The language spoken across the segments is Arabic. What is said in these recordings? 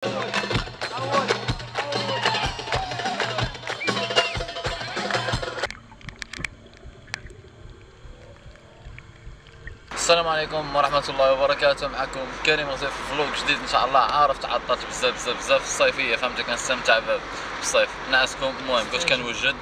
السلام عليكم ورحمة الله وبركاته. معكم كريم غزير في فلوق جديد ان شاء الله. عارف تعطلت بزاف الصيفية، فهمت، كنستمتع بالصيف نعسكم. المهم كنت كنوجد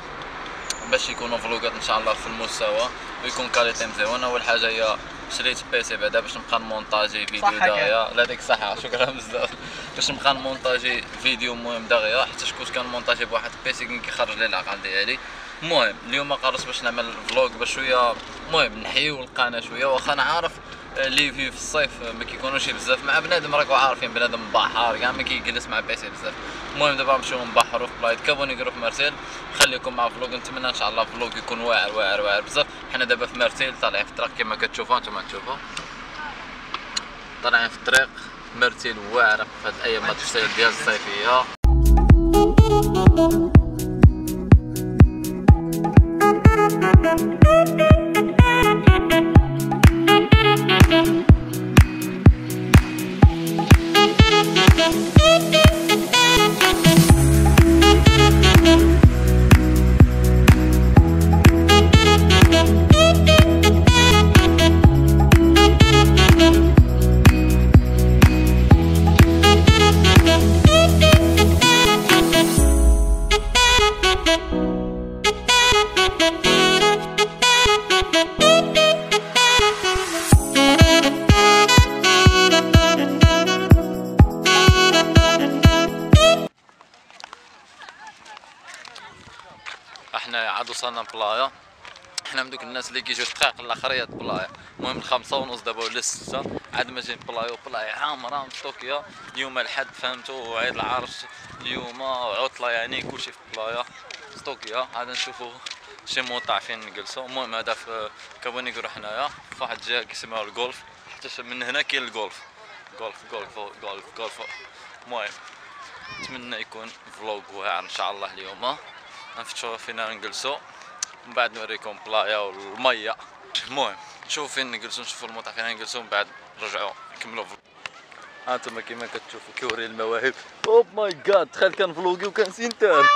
باش يكونوا فلوقات ان شاء الله في المستوى ويكون كاليتي مزيون. اول حاجة هي شريت بيسي بعدا باش نبقى نمونطاجي فيديو دغيا. لا ديك صحة، شكرا بزاف. باش نبقى نمونطاجي فيديو مهم دغيا، حيت كنت كنمونطاجي بواحد البيسي كيخرج لي العقل ديالي. المهم اليوم قررت باش نعمل فلوق باش شويه المهم نحيو القناه شويه، واخا انا عارف لي في الصيف ما كيكونوش بزاف مع بنادم، راكو عارفين بنادم بحر كاع ما كيجلس مع بيسي بزاف. المهم دابا نمشيو نبحروا في بلايص كابونيغرو في مرسيل. خليكم مع فلوق، نتمنى ان شاء الله فلوق يكون واعر بزاف. حنا دابا في مرسيل طالعين في الطريق كما كتشوفوا نتوما، تشوفوا طالعين في الطريق مرسيل واعره في هاد الايام ديال الصيفيه. احنا عاد وصلنا بلايا. احنا من دوك الناس اللي كيجيو دقائق الاخريات بلايا. المهم 5:30 دابا ولا 6 عاد ما جايين بلايا، وبلايا عامره مستوكيه. اليوم الحد فهمتوا، وعيد العرش اليوم عطله، يعني كلشي في بلايا مستوكيه. عاد نشوفوا شي موطع فين نجلسوا. المهم هذا في كابونيغرو حنايا في واحد الجهه كيسموها الجولف، حتى من هنا كاين الجولف جولف. المهم نتمنى يكون فلوق واعر ان شاء الله اليوم. نفتشوا فين نجلسوا ومن بعد نوريكم بلايا والميه. المهم نشوفوا فين نجلسوا، نشوفوا الموطع فين نجلسوا، من بعد نرجعوا نكملوا. هانتوما كيما كتشوفوا كيوري المواهب. اوب ماي جاد، تخيل كان فلوقي وكان سينتر.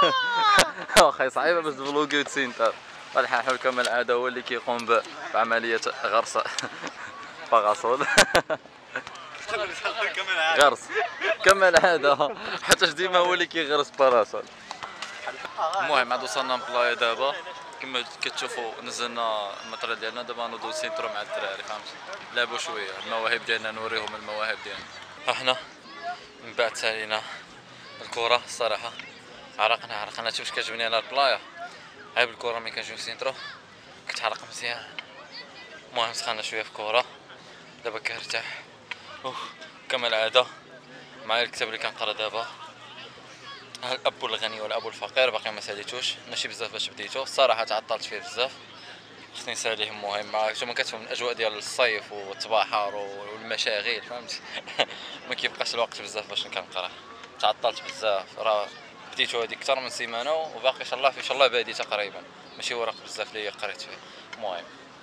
واخا صعيبه باش تفلوقي وتسينتر. الحال كما العاده هو اللي كيقوم بعمليه غرس باغاسول. غرس كما العاده، حتى ديما هو اللي كيغرس باراسول. المهم عاد وصلنا بلايا دابا كما كتشوفوا. نزلنا المطرة ديالنا دابا نوضو نسينترو مع الدراري، فهمت، لعبوا شويه المواهب ديالنا، نوريهم المواهب ديالنا. احنا من بعد سالينا الكره. الصراحه عرقنا شوف واش كتعجبني انا البلايا. عيب الكره ملي كنجيو نسينترو كتعرق مزيان. المهم سخنا شويه في الكره دابا كنرتاح. كما العاده معايا الكتاب اللي كنقرا دابا، الاب الغني والاب الفقير. باقي ما ساليتوش، ماشي بزاف باش بديتو الصراحه، تعطلت فيه بزاف، خصني نساليه. مهم ما كتفهم الاجواء ديال الصيف والتبحر والمشاغل، فهمت. ما كيبقاش الوقت بزاف باش كنقرا، تعطلت بزاف. راه بديتو هذيك اكثر من سيمانه وباقي ان شاء الله بادي تقريبا، ماشي ورق بزاف اللي قريت فيه.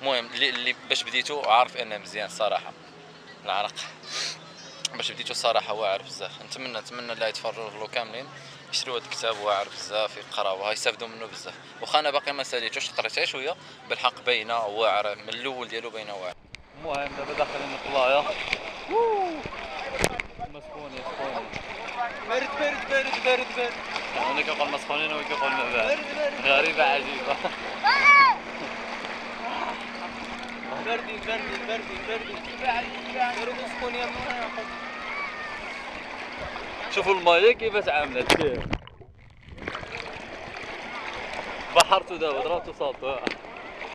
المهم اللي باش بديتو عارف انه مزيان الصراحه. العرق باش بديتو الصراحه واعر بزاف. نتمنى اللي يتفرجوا له كاملين يشريو هذا الكتاب واعر بزاف، يقراوه يستافدوا منه بزاف. واخا انا باقي ما ساليتوش، قريت شويه بالحق باينه واعر من الاول ديالو، باينه واعر. المهم دابا داخلين البلايا. مسخونين بارد. انا كنقول مسخونين وهو كيقول بارد. غريبه عجيبه. باردين مسخونين. شوفوا المايه كيفاش عامله كيف بحرتو دابا ضربتو صوتو.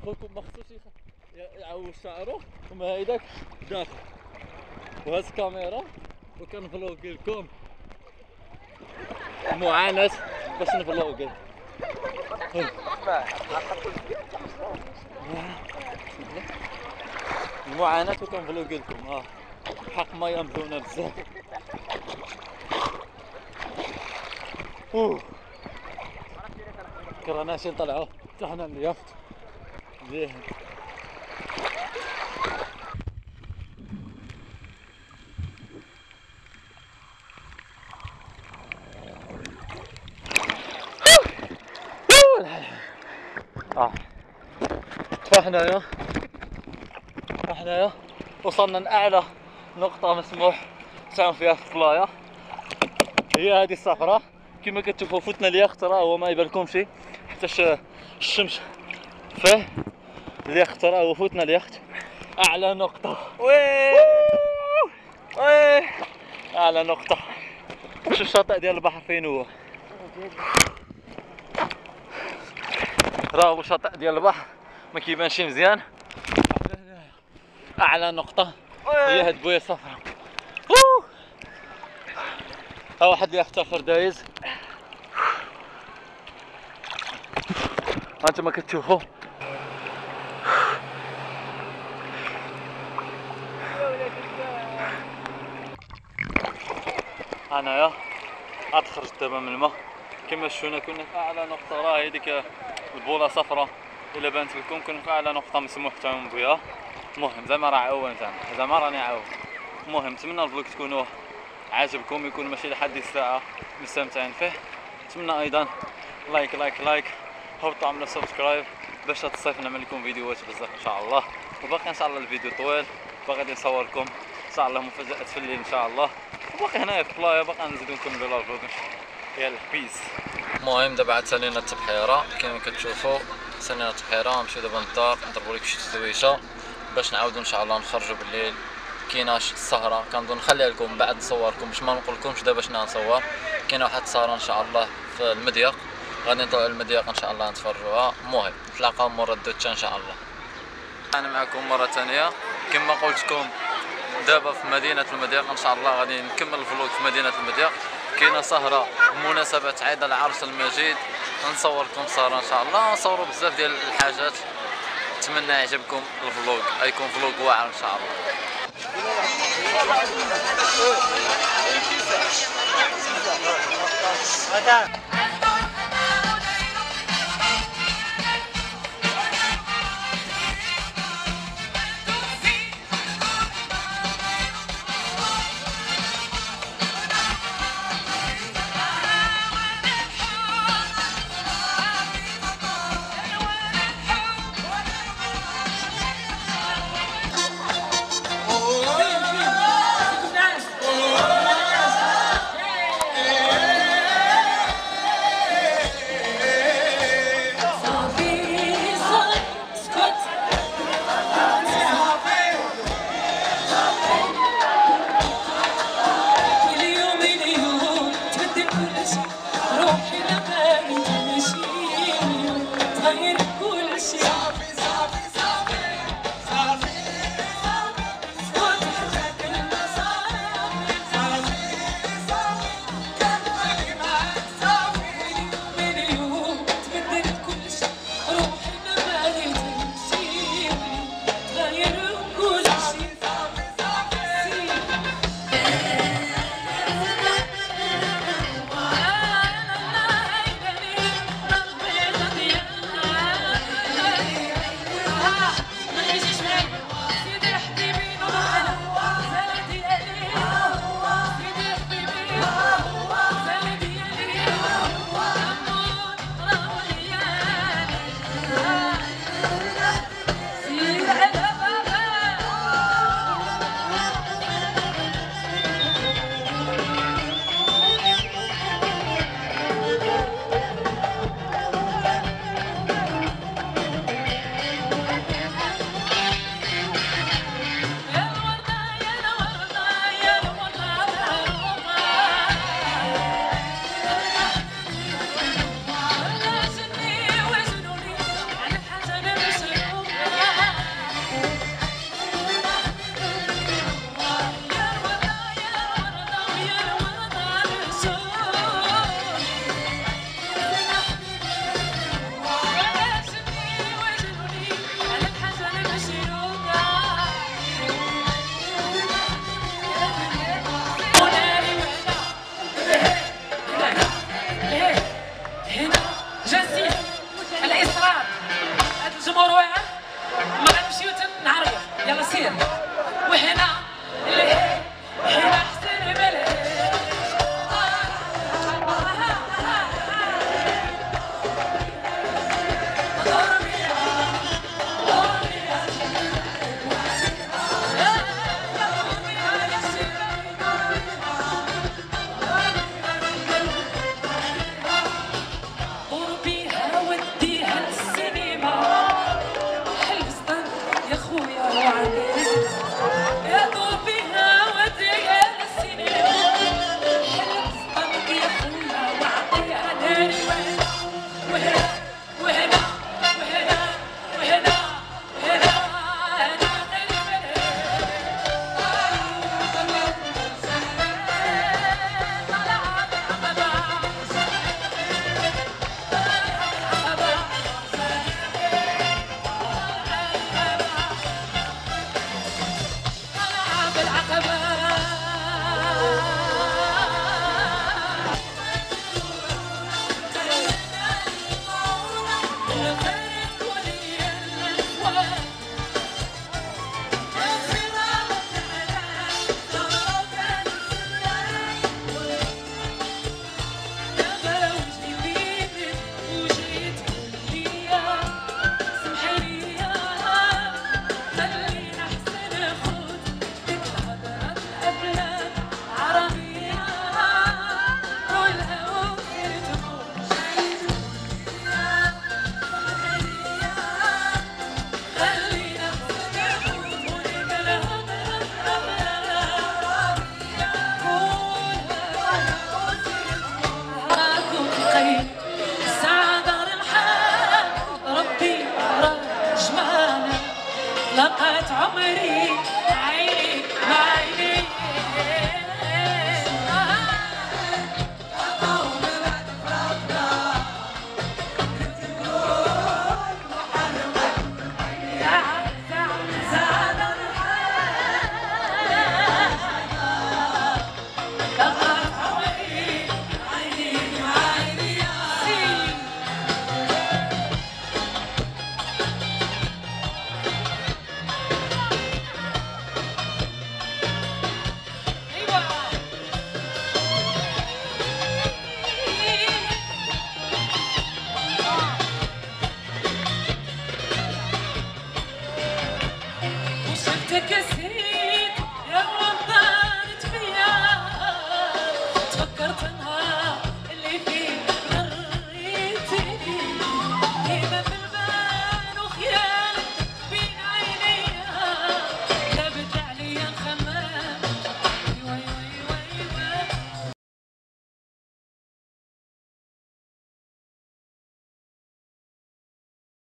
خوكم ما خصوش يعوج شعرو، وما هيداك داخل وهاز الكاميرا وكنفلوقي لكم المعاناة باش نفلوقي. المعاناة وكنفلوقي لكم. حق مايه مزيونة بزاف. كرهناش نطلعو حتى حنا من اليافط مزيان. حنايا وصلنا لأعلى نقطة مسموح تعوم فيها في البلايا، هي هذه الصخرة كما كتشوفوا. فتنا اليخت راه هو ما يبانلكمش حتى الشمس فيه. اليخت راه هو فتنا اليخت أعلى نقطة. وي أعلى نقطة. شوف الشاطئ ديال البحر فين هو، راه هو الشاطئ ديال البحر ما كيبانش مزيان. أعلى نقطة هي هاد بويا صفرا. ها واحد اليخت آخر دايز، هانتوما كتشوفوا. انايا عاد خرجت دابا من الماء. كما شفتونا كنا في اعلى نقطه، راه هي ديك البوله صفراء الا بانت لكم. كنا في اعلى نقطه مسموح تعوم بها. المهم زعما راه عوام زعما راني عاوم. المهم نتمنى الفلوق تكونوا عاجبكم، يكون ماشي لحد الساعه مستمتعين فيه. نتمنى ايضا لايك هبطوا عملوا سبسكرايب باش هاد الصيف نعمل لكم فيديوهات بزاف ان شاء الله. وباقي ان شاء الله الفيديو طويل، باقي غادي نصور لكم ان شاء الله مفاجات في الليل ان شاء الله. وباقي هنايا في البلايا باقي نزيدو نكملوا الفلوق. يلا بيس. المهم دابا عاد سالينا التبحيره كما كتشوفوا. سالينا التبحيره نمشيو دابا للدار نضربوا لك شي سويشه باش نعاودو ان شاء الله نخرجوا بالليل. كاينه السهره كنظن نخليها لكم بعد نصوركم باش ما نقولكمش دابا شنو غنصور. كاينه واحد السهره ان شاء الله في المضيق، غادي نطلعوا المضيق ان شاء الله نتفرجوها. المهم نتلاقاو مورا الدوتشا ان شاء الله. انا معكم مره ثانيه كما قلت لكم دابا في مدينه المضيق ان شاء الله غادي نكمل الفلوق في مدينه المضيق. كاينه سهره بمناسبه عيد العرس المجيد، نصور لكم سهره ان شاء الله، نصوروا بزاف ديال الحاجات. نتمنى يعجبكم الفلوق، غيكون فلوق واعر ان شاء الله.